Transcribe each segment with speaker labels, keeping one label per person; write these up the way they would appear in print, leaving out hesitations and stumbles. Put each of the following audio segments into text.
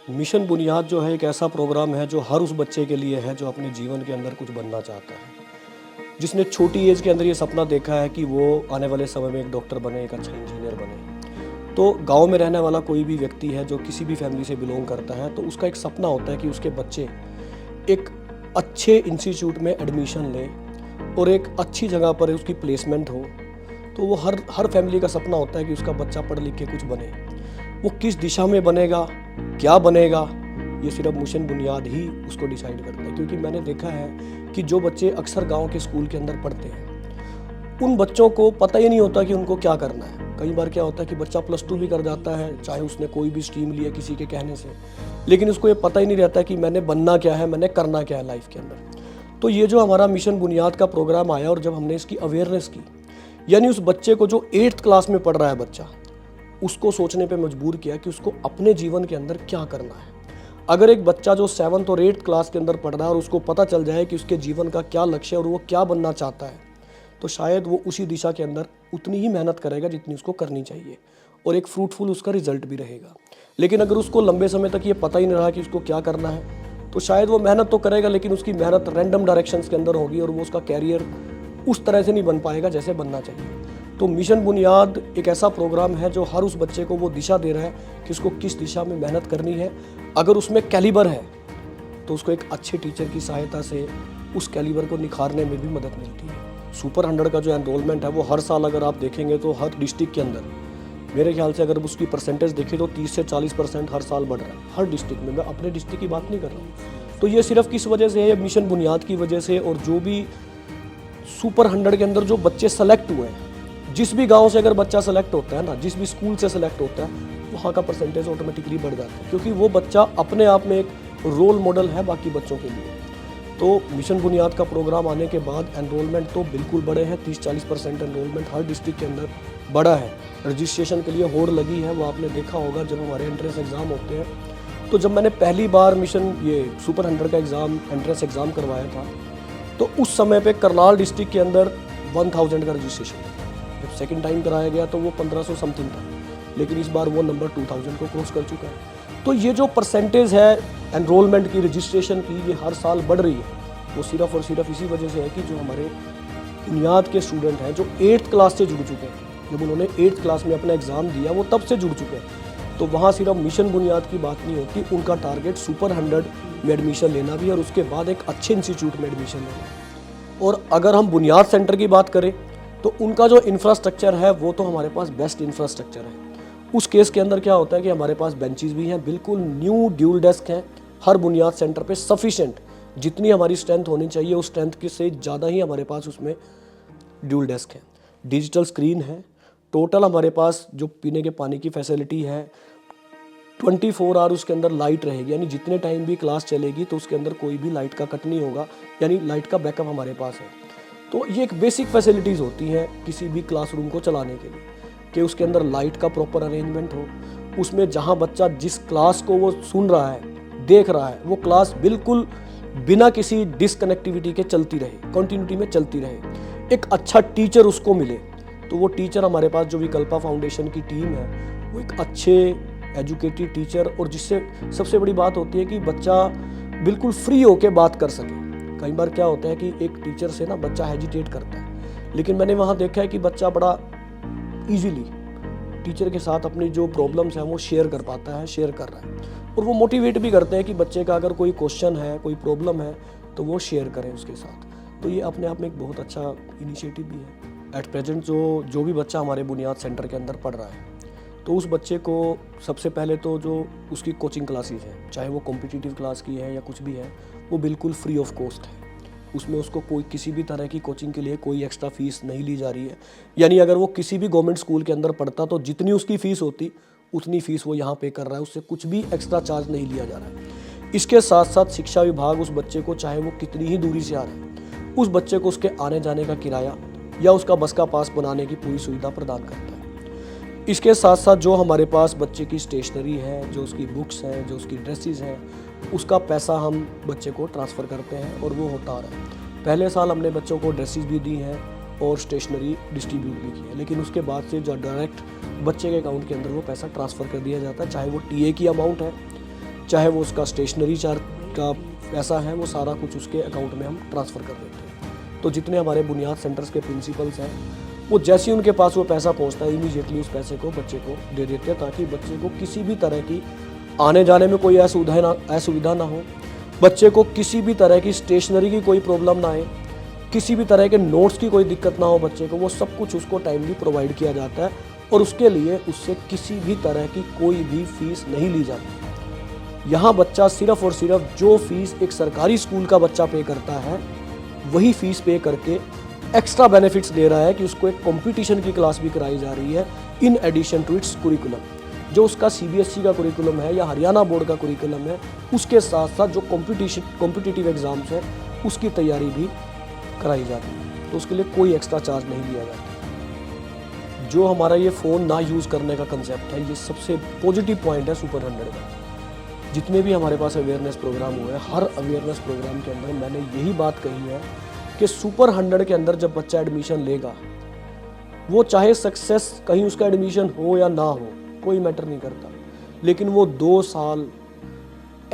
Speaker 1: Mission बुनियाद जो है एक ऐसा प्रोग्राम है जो हर उस बच्चे के लिए है जो अपने जीवन के अंदर कुछ बनना चाहता है, जिसने छोटी एज के अंदर ये सपना देखा है कि वो आने वाले समय में एक डॉक्टर बने, एक अच्छा इंजीनियर बने। तो गांव में रहने वाला कोई भी व्यक्ति है जो किसी भी फैमिली से बिलोंग करता है तो उसका एक सपना होता है कि उसके बच्चे एक अच्छे इंस्टीट्यूट में एडमिशन ले और एक अच्छी जगह पर उसकी प्लेसमेंट हो। तो वो हर फैमिली का सपना होता है कि उसका बच्चा पढ़ लिख के कुछ बने। वो किस दिशा में बनेगा, क्या बनेगा, ये सिर्फ मिशन बुनियाद ही उसको डिसाइड करता है। क्योंकि मैंने देखा है कि जो बच्चे अक्सर गांव के स्कूल के अंदर पढ़ते हैं उन बच्चों को पता ही नहीं होता कि उनको क्या करना है। कई बार क्या होता है कि बच्चा +2 भी कर जाता है, चाहे उसने कोई भी स्ट्रीम लिया किसी के कहने से, लेकिन उसको ये पता ही नहीं रहता कि मैंने बनना क्या है, मैंने करना क्या है लाइफ के अंदर। तो ये जो हमारा मिशन बुनियाद का प्रोग्राम आया और जब हमने इसकी अवेयरनेस की, यानी उस बच्चे को जो 8th क्लास में पढ़ रहा है बच्चा, उसको सोचने पे मजबूर किया कि उसको अपने जीवन के अंदर क्या करना है। अगर एक बच्चा जो 7th और 8th क्लास के अंदर पढ़ रहा है और उसको पता चल जाए कि उसके जीवन का क्या लक्ष्य है और वो क्या बनना चाहता है, तो शायद वो उसी दिशा के अंदर उतनी ही मेहनत करेगा जितनी उसको करनी चाहिए और एक फ्रूटफुल उसका रिजल्ट भी रहेगा। लेकिन अगर उसको लंबे समय तक ये पता ही नहीं रहा कि उसको क्या करना है, तो शायद वो मेहनत तो करेगा लेकिन उसकी मेहनत रैंडम डायरेक्शंस के अंदर होगी और वो उसका कैरियर उस तरह से नहीं बन पाएगा जैसे बनना चाहिए। तो मिशन बुनियाद एक ऐसा प्रोग्राम है जो हर उस बच्चे को वो दिशा दे रहा है कि उसको किस दिशा में मेहनत करनी है। अगर उसमें कैलिबर है तो उसको एक अच्छे टीचर की सहायता से उस कैलिबर को निखारने में भी मदद मिलती है। सुपर 100 का जो एनरोलमेंट है वो हर साल अगर आप देखेंगे तो हर डिस्ट्रिक्ट के अंदर मेरे ख्याल से अगर उसकी परसेंटेज देखें तो 30 से 40% हर साल बढ़ रहा है हर डिस्ट्रिक्ट में। मैं अपने डिस्ट्रिक्ट की बात नहीं कर रहा हूँ। तो ये सिर्फ किस वजह से है, मिशन बुनियाद की वजह से। और जो भी सुपर 100 के अंदर जो बच्चे सेलेक्ट हुए हैं, जिस भी गांव से अगर बच्चा सेलेक्ट होता है ना, जिस भी स्कूल से सेलेक्ट होता है, वहाँ का परसेंटेज ऑटोमेटिकली बढ़ जाता है क्योंकि वो बच्चा अपने आप में एक रोल मॉडल है बाकी बच्चों के लिए। तो मिशन बुनियाद का प्रोग्राम आने के बाद एनरोलमेंट तो बिल्कुल बढ़े हैं। 30-40% एनरोलमेंट हर डिस्ट्रिक्ट के अंदर बढ़ा है। रजिस्ट्रेशन के लिए होड़ लगी है, वो आपने देखा होगा जब हमारे एंट्रेंस एग्ज़ाम होते हैं। तो जब मैंने पहली बार मिशन ये सुपर 100 का एग्ज़ाम एंट्रेंस एग्ज़ाम करवाया था तो उस समय पे करनाल डिस्ट्रिक्ट के अंदर 1000 का रजिस्ट्रेशन। जब सेकंड टाइम कराया गया तो वो 1500 समथिंग था, लेकिन इस बार वो नंबर 2000 को क्रॉस कर चुका है। तो ये जो परसेंटेज है एनरोलमेंट की, रजिस्ट्रेशन की, ये हर साल बढ़ रही है। वो सिर्फ और सिर्फ इसी वजह से है कि जो हमारे बुनियाद के स्टूडेंट हैं जो 8th क्लास से जुड़ चुके हैं, जब उन्होंने 8th क्लास में अपना एग्ज़ाम दिया वो तब से जुड़ चुके हैं। तो वहाँ सिर्फ मिशन बुनियाद की बात नहीं होती, उनका टारगेट सुपर 100 में एडमिशन लेना भी और उसके बाद एक अच्छे इंस्टीट्यूट में एडमिशन लेना। और अगर हम बुनियाद सेंटर की बात करें तो उनका जो इंफ्रास्ट्रक्चर है वो तो हमारे पास बेस्ट इंफ्रास्ट्रक्चर है। उस केस के अंदर क्या होता है कि हमारे पास बेंचेस भी हैं, बिल्कुल न्यू ड्यूल डेस्क हैं हर बुनियाद सेंटर पे, सफिशेंट जितनी हमारी स्ट्रेंथ होनी चाहिए उस स्ट्रेंथ के से ज़्यादा ही हमारे पास उसमें ड्यूल डेस्क है। डिजिटल स्क्रीन है, टोटल हमारे पास जो पीने के पानी की फैसिलिटी है 24 आवर उसके अंदर लाइट रहेगी, यानी जितने टाइम भी क्लास चलेगी तो उसके अंदर कोई भी लाइट का कट नहीं होगा, यानी लाइट का बैकअप हमारे पास है। तो ये एक बेसिक फैसिलिटीज़ होती हैं किसी भी क्लासरूम को चलाने के लिए कि उसके अंदर लाइट का प्रॉपर अरेंजमेंट हो, उसमें जहाँ बच्चा जिस क्लास को वो सुन रहा है, देख रहा है, वो क्लास बिल्कुल बिना किसी डिसकनेक्टिविटी के चलती रहे, कंटिन्यूटी में चलती रहे। एक अच्छा टीचर उसको मिले, तो वो टीचर हमारे पास जो विकल्पा फाउंडेशन की टीम है वो एक अच्छे एजुकेटेड टीचर, और जिससे सबसे बड़ी बात होती है कि बच्चा बिल्कुल फ्री होकर बात कर सके। कई बार क्या होता है कि एक टीचर से ना बच्चा हेजिटेट करता है, लेकिन मैंने वहाँ देखा है कि बच्चा बड़ा इजीली टीचर के साथ अपनी जो प्रॉब्लम्स हैं वो शेयर कर पाता है, शेयर कर रहा है। और वो मोटिवेट भी करते हैं कि बच्चे का अगर कोई क्वेश्चन है, कोई प्रॉब्लम है तो वो शेयर करें उसके साथ। तो ये अपने आप में एक बहुत अच्छा इनिशिएटिव भी है। एट प्रेजेंट जो भी बच्चा हमारे बुनियाद सेंटर के अंदर पढ़ रहा है तो उस बच्चे को सबसे पहले तो जो उसकी कोचिंग क्लासेस हैं, चाहे वो कॉम्पिटिटिव क्लास की है या कुछ भी है, वो बिल्कुल फ्री ऑफ कॉस्ट है। उसमें उसको कोई किसी भी तरह की कोचिंग के लिए कोई एक्स्ट्रा फीस नहीं ली जा रही है। यानी अगर वो किसी भी गवर्नमेंट स्कूल के अंदर पढ़ता तो जितनी उसकी फ़ीस होती उतनी फ़ीस वो यहाँ पे कर रहा है, उससे कुछ भी एक्स्ट्रा चार्ज नहीं लिया जा रहा है। इसके साथ साथ शिक्षा विभाग उस बच्चे को, चाहे वो कितनी ही दूरी से आ रहा है, उस बच्चे को उसके आने जाने का किराया या उसका बस का पास बनाने की पूरी सुविधा प्रदान करता है। इसके साथ साथ जो हमारे पास बच्चे की स्टेशनरी है, जो उसकी बुक्स हैं, जो उसकी ड्रेसेस हैं, उसका पैसा हम बच्चे को ट्रांसफ़र करते हैं और वो होता आ रहा है। पहले साल हमने बच्चों को ड्रेसेस भी दी हैं और स्टेशनरी डिस्ट्रीब्यूट भी की है, लेकिन उसके बाद से जो डायरेक्ट बच्चे के अकाउंट के अंदर वो पैसा ट्रांसफ़र कर दिया जाता है, चाहे वो टीए की अमाउंट है चाहे वो उसका स्टेशनरी चार्ज का पैसा है, वो सारा कुछ उसके अकाउंट में हम ट्रांसफ़र कर देते हैं। तो जितने हमारे बुनियाद सेंटर्स के प्रिंसिपल्स हैं, वो जैसे ही उनके पास वो पैसा पहुंचता है, इमीडिएटली उस पैसे को बच्चे को दे देते हैं, ताकि बच्चे को किसी भी तरह की आने जाने में कोई असुविधा ना हो, बच्चे को किसी भी तरह की स्टेशनरी की कोई प्रॉब्लम ना आए, किसी भी तरह के नोट्स की कोई दिक्कत ना हो बच्चे को, वो सब कुछ उसको टाइमली प्रोवाइड किया जाता है और उसके लिए उससे किसी भी तरह की कोई भी फीस नहीं ली जाती। यहाँ बच्चा सिर्फ और सिर्फ जो फीस एक सरकारी स्कूल का बच्चा पे करता है, वही फीस पे करके एक्स्ट्रा बेनिफिट्स दे रहा है कि उसको एक कंपटीशन की क्लास भी कराई जा रही है in addition to its curriculum. जो उसका सीबीएसई का कुरिकुलम है या हरियाणा बोर्ड का कुरिकुलम है, उसके साथ साथ जो कॉम्पिटिटिव एग्जाम्स है उसकी तैयारी भी कराई जाती है। तो उसके लिए कोई एक्स्ट्रा चार्ज नहीं लिया जाता। जो हमारा ये फ़ोन ना यूज़ करने का कंसेप्ट है, ये सबसे पॉजिटिव पॉइंट है सुपर 100 का। जितने भी हमारे पास अवेयरनेस प्रोग्राम हुए हैं, हर अवेयरनेस प्रोग्राम के अंदर मैंने यही बात कही है कि सुपर 100 के अंदर जब बच्चा एडमिशन लेगा, वो चाहे सक्सेस कहीं उसका एडमिशन हो या ना हो, कोई मैटर नहीं करता, लेकिन वो 2 साल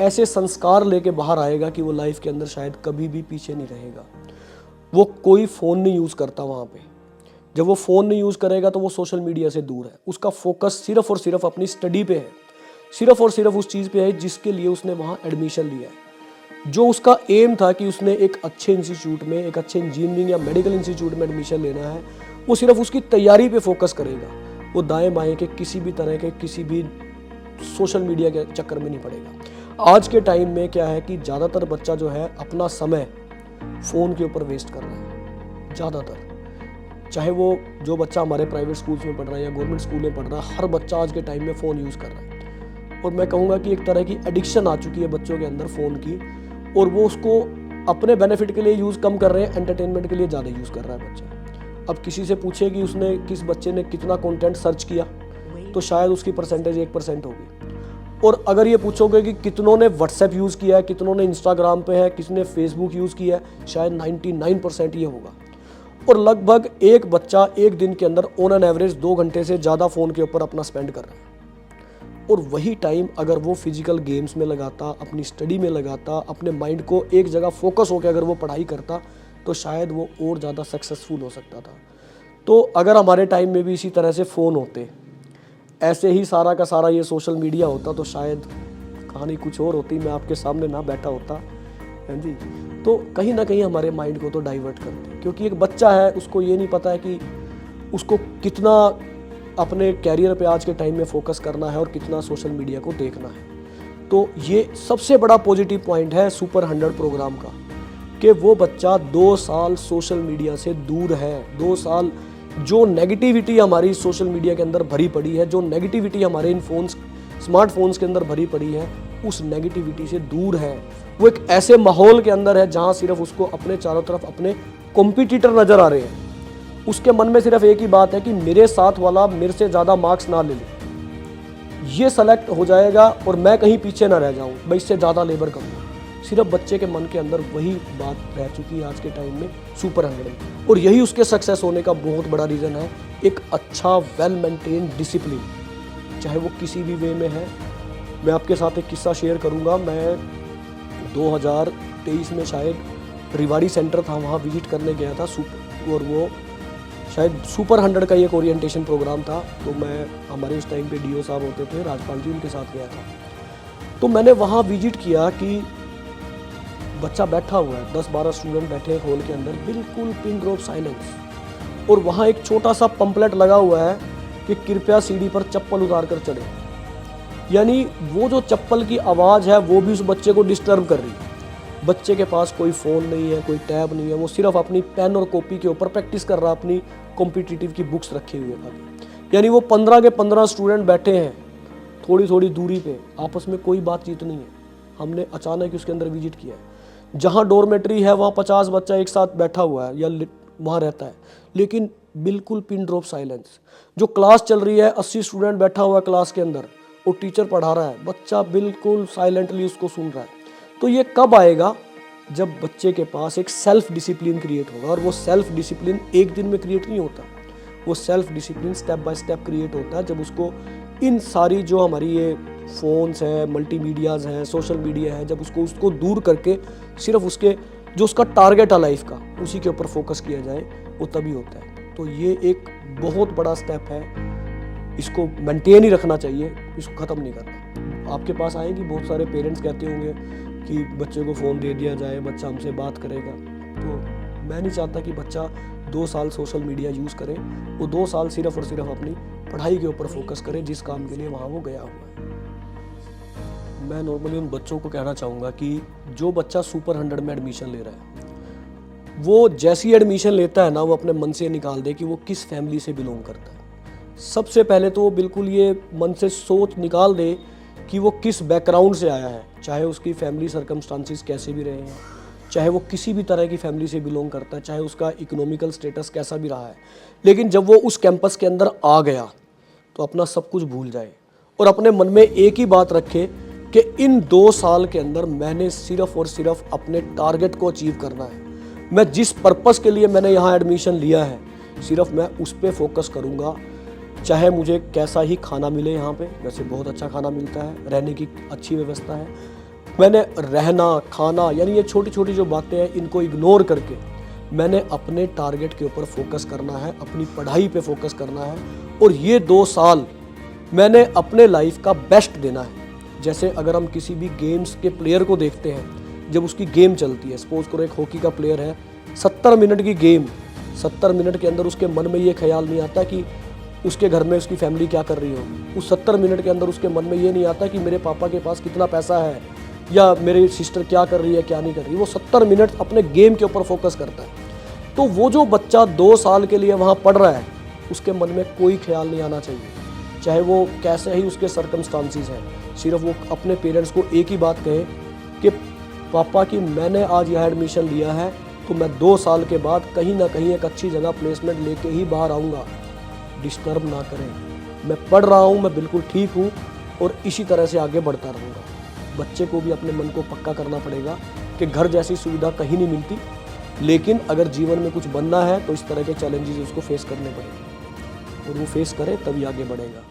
Speaker 1: ऐसे संस्कार लेके बाहर आएगा कि वो लाइफ के अंदर शायद कभी भी पीछे नहीं रहेगा। वो कोई फ़ोन नहीं यूज़ करता वहाँ पे। जब वो फ़ोन नहीं यूज़ करेगा तो वो सोशल मीडिया से दूर है। उसका फोकस सिर्फ और सिर्फ अपनी स्टडी पे है, सिर्फ और सिर्फ उस चीज़ पे है जिसके लिए उसने वहाँ एडमिशन लिया है। जो उसका एम था कि उसने एक अच्छे इंस्टीट्यूट में, एक अच्छे इंजीनियरिंग या मेडिकल इंस्टीट्यूट में एडमिशन लेना है, वो सिर्फ उसकी तैयारी पे फोकस करेगा। वो दाएं बाएं के किसी भी तरह के किसी भी सोशल मीडिया के चक्कर में नहीं पड़ेगा। आज के टाइम में क्या है कि ज़्यादातर बच्चा जो है अपना समय फ़ोन के ऊपर वेस्ट कर रहा है। ज़्यादातर चाहे वो जो बच्चा हमारे प्राइवेट स्कूल्स में पढ़ रहा है या गवर्नमेंट स्कूल में पढ़ रहा है, हर बच्चा आज के टाइम में फ़ोन यूज़ कर रहा है। और मैं कहूँगा कि एक तरह की एडिक्शन आ चुकी है बच्चों के अंदर फ़ोन की, और वो उसको अपने बेनिफिट के लिए यूज़ कम कर रहे हैं, एंटरटेनमेंट के लिए ज़्यादा यूज़ कर रहा है बच्चा। अब किसी से पूछे कि उसने किस बच्चे ने कितना कंटेंट सर्च किया, तो शायद उसकी परसेंटेज 1% होगी। और अगर ये पूछोगे कि कितनों ने व्हाट्सएप यूज़ किया है, कितनों ने इंस्टाग्राम पे है, किसने फेसबुक यूज़ किया है, शायद 99% ये होगा। और लगभग एक बच्चा एक दिन के अंदर ऑन एन एवरेज 2 घंटे से ज़्यादा फ़ोन के ऊपर अपना स्पेंड कर रहा है। और वही टाइम अगर वो फिजिकल गेम्स में लगाता, अपनी स्टडी में लगाता, अपने माइंड को एक जगह फोकस होकर अगर वो पढ़ाई करता, तो शायद वो और ज़्यादा सक्सेसफुल हो सकता था। तो अगर हमारे टाइम में भी इसी तरह से फ़ोन होते, ऐसे ही सारा का सारा ये सोशल मीडिया होता, तो शायद कहानी कुछ और होती, मैं आपके सामने ना बैठा होता, हैं जी। तो कहीं ना कहीं हमारे माइंड को तो डाइवर्ट करते, क्योंकि एक बच्चा है, उसको ये नहीं पता है कि उसको कितना अपने कैरियर पे आज के टाइम में फोकस करना है और कितना सोशल मीडिया को देखना है। तो ये सबसे बड़ा पॉजिटिव पॉइंट है सुपर 100 प्रोग्राम का, कि वो बच्चा 2 साल सोशल मीडिया से दूर है। 2 साल जो नेगेटिविटी हमारी सोशल मीडिया के अंदर भरी पड़ी है, जो नेगेटिविटी हमारे इन फोन्स, स्मार्टफोन्स के अंदर भरी पड़ी है, उस नेगेटिविटी से दूर है। वो एक ऐसे माहौल के अंदर है जहाँ सिर्फ उसको अपने चारों तरफ अपने कॉम्पिटिटर नज़र आ रहे हैं। उसके मन में सिर्फ एक ही बात है कि मेरे साथ वाला मेरे से ज़्यादा मार्क्स ना ले ले, ये सेलेक्ट हो जाएगा और मैं कहीं पीछे ना रह जाऊँ, मैं इससे ज़्यादा लेबर करूँगा। सिर्फ बच्चे के मन के अंदर वही बात रह चुकी है आज के टाइम में सुपर 100। और यही उसके सक्सेस होने का बहुत बड़ा रीज़न है, एक अच्छा वेल मेंटेन डिसिप्लिन, चाहे वो किसी भी वे में है। मैं आपके साथ एक किस्सा शेयर करूंगा। मैं 2023 में शायद रिवाड़ी सेंटर था, वहाँ विजिट करने गया था, और वो शायद सुपर 100 का एक ओरिएंटेशन प्रोग्राम था। तो मैं, हमारे उस टाइम पे डीओ साहब होते थे, राजपाल जी, उनके साथ गया था। तो मैंने वहाँ विजिट किया कि बच्चा बैठा हुआ है, 10-12 स्टूडेंट बैठे हैं हॉल के अंदर, बिल्कुल पिन ड्रॉप साइलेंस। और वहाँ एक छोटा सा पंपलेट लगा हुआ है कि कृपया सीढ़ी पर चप्पल उतार कर चढ़े। यानी वो जो चप्पल की आवाज़ है वो भी उस बच्चे को डिस्टर्ब कर रही है। बच्चे के पास कोई फ़ोन नहीं है, कोई टैब नहीं है, वो सिर्फ अपनी पेन और कॉपी के ऊपर प्रैक्टिस कर रहा है, अपनी कॉम्पिटिटिव की बुक्स रखे हुए हैं। यानी वो 15 के 15 स्टूडेंट बैठे हैं थोड़ी थोड़ी दूरी पे, आपस में कोई बातचीत नहीं है। हमने अचानक उसके अंदर विजिट किया है। जहाँ डॉर्मेट्री है वहाँ 50 बच्चा एक साथ बैठा हुआ है या वहाँ रहता है, लेकिन बिल्कुल पिन ड्रॉप साइलेंस। जो क्लास चल रही है, 80 स्टूडेंट बैठा हुआ है क्लास के अंदर, और टीचर पढ़ा रहा है, बच्चा बिल्कुल साइलेंटली उसको सुन रहा है। तो ये कब आएगा? जब बच्चे के पास एक सेल्फ डिसिप्लिन क्रिएट होगा। और वो सेल्फ डिसिप्लिन एक दिन में क्रिएट नहीं होता, वो self discipline step by step create होता है। जब उसको इन सारी जो हमारी ये फ़ोन्स हैं, मल्टीमीडियाज़ हैं, सोशल मीडिया है, जब उसको दूर करके सिर्फ उसके जो उसका टारगेट है लाइफ का, उसी के ऊपर फोकस किया जाए, वो तभी होता है। तो ये एक बहुत बड़ा स्टेप है, इसको मेंटेन ही रखना चाहिए, इसको ख़त्म नहीं करना। आपके पास आएगी बहुत सारे पेरेंट्स कहते होंगे कि बच्चे को फ़ोन दे दिया जाए, बच्चा हमसे बात करेगा। तो मैं नहीं चाहता कि बच्चा 2 साल सोशल मीडिया यूज़ करे, वो 2 साल सिर्फ और सिर्फ अपनी पढ़ाई के ऊपर फोकस करे, जिस काम के लिए वहाँ वो गया हुआ है। मैं नॉर्मली उन बच्चों को कहना चाहूँगा कि जो बच्चा सुपर 100 में एडमिशन ले रहा है, वो जैसी एडमिशन लेता है ना, वो अपने मन से निकाल दे कि वो किस फैमिली से बिलोंग करता है। सबसे पहले तो वो बिल्कुल ये मन से सोच निकाल दे कि वो किस बैकग्राउंड से आया है, चाहे उसकी फैमिली सर्कमस्टांसिस कैसे भी रहे हैं, चाहे वो किसी भी तरह की फैमिली से बिलोंग करता है, चाहे उसका इकोनॉमिकल स्टेटस कैसा भी रहा है। लेकिन जब वो उस कैंपस के अंदर आ गया तो अपना सब कुछ भूल जाए और अपने मन में एक ही बात रखे कि इन 2 साल के अंदर मैंने सिर्फ और सिर्फ अपने टारगेट को अचीव करना है। मैं जिस पर्पस के लिए मैंने यहाँ एडमिशन लिया है, सिर्फ मैं उस पर फोकस करूँगा। चाहे मुझे कैसा ही खाना मिले, यहाँ पे वैसे बहुत अच्छा खाना मिलता है, रहने की अच्छी व्यवस्था है, मैंने रहना खाना यानी ये छोटी छोटी जो बातें हैं इनको इग्नोर करके मैंने अपने टारगेट के ऊपर फोकस करना है, अपनी पढ़ाई पे फोकस करना है। और ये 2 साल मैंने अपने लाइफ का बेस्ट देना है। जैसे अगर हम किसी भी गेम्स के प्लेयर को देखते हैं, जब उसकी गेम चलती है, सपोज करो एक हॉकी का प्लेयर है, 70 मिनट की गेम, 70 मिनट के अंदर उसके मन में ये ख्याल नहीं आता कि उसके घर में उसकी फैमिली क्या कर रही हो। उस 70 मिनट के अंदर उसके मन में ये नहीं आता कि मेरे पापा के पास कितना पैसा है या मेरी सिस्टर क्या कर रही है क्या नहीं कर रही। वो 70 मिनट अपने गेम के ऊपर फोकस करता है। तो वो जो बच्चा 2 साल के लिए वहाँ पढ़ रहा है, उसके मन में कोई ख्याल नहीं आना चाहिए, चाहे वो कैसे ही उसके सर्कमस्टांसिस हैं। सिर्फ वो अपने पेरेंट्स को एक ही बात कहे कि पापा की मैंने आज यह एडमिशन लिया है, तो मैं 2 साल के बाद कहीं ना कहीं एक अच्छी जगह प्लेसमेंट लेके ही बाहर आऊँगा। डिस्टर्ब ना करें, मैं पढ़ रहा हूँ, मैं बिल्कुल ठीक हूँ और इसी तरह से आगे बढ़ता रहूँगा। बच्चे को भी अपने मन को पक्का करना पड़ेगा कि घर जैसी सुविधा कहीं नहीं मिलती, लेकिन अगर जीवन में कुछ बनना है तो इस तरह के चैलेंजेस उसको फेस करने पड़ेंगे और वो फेस करे तभी आगे बढ़ेगा।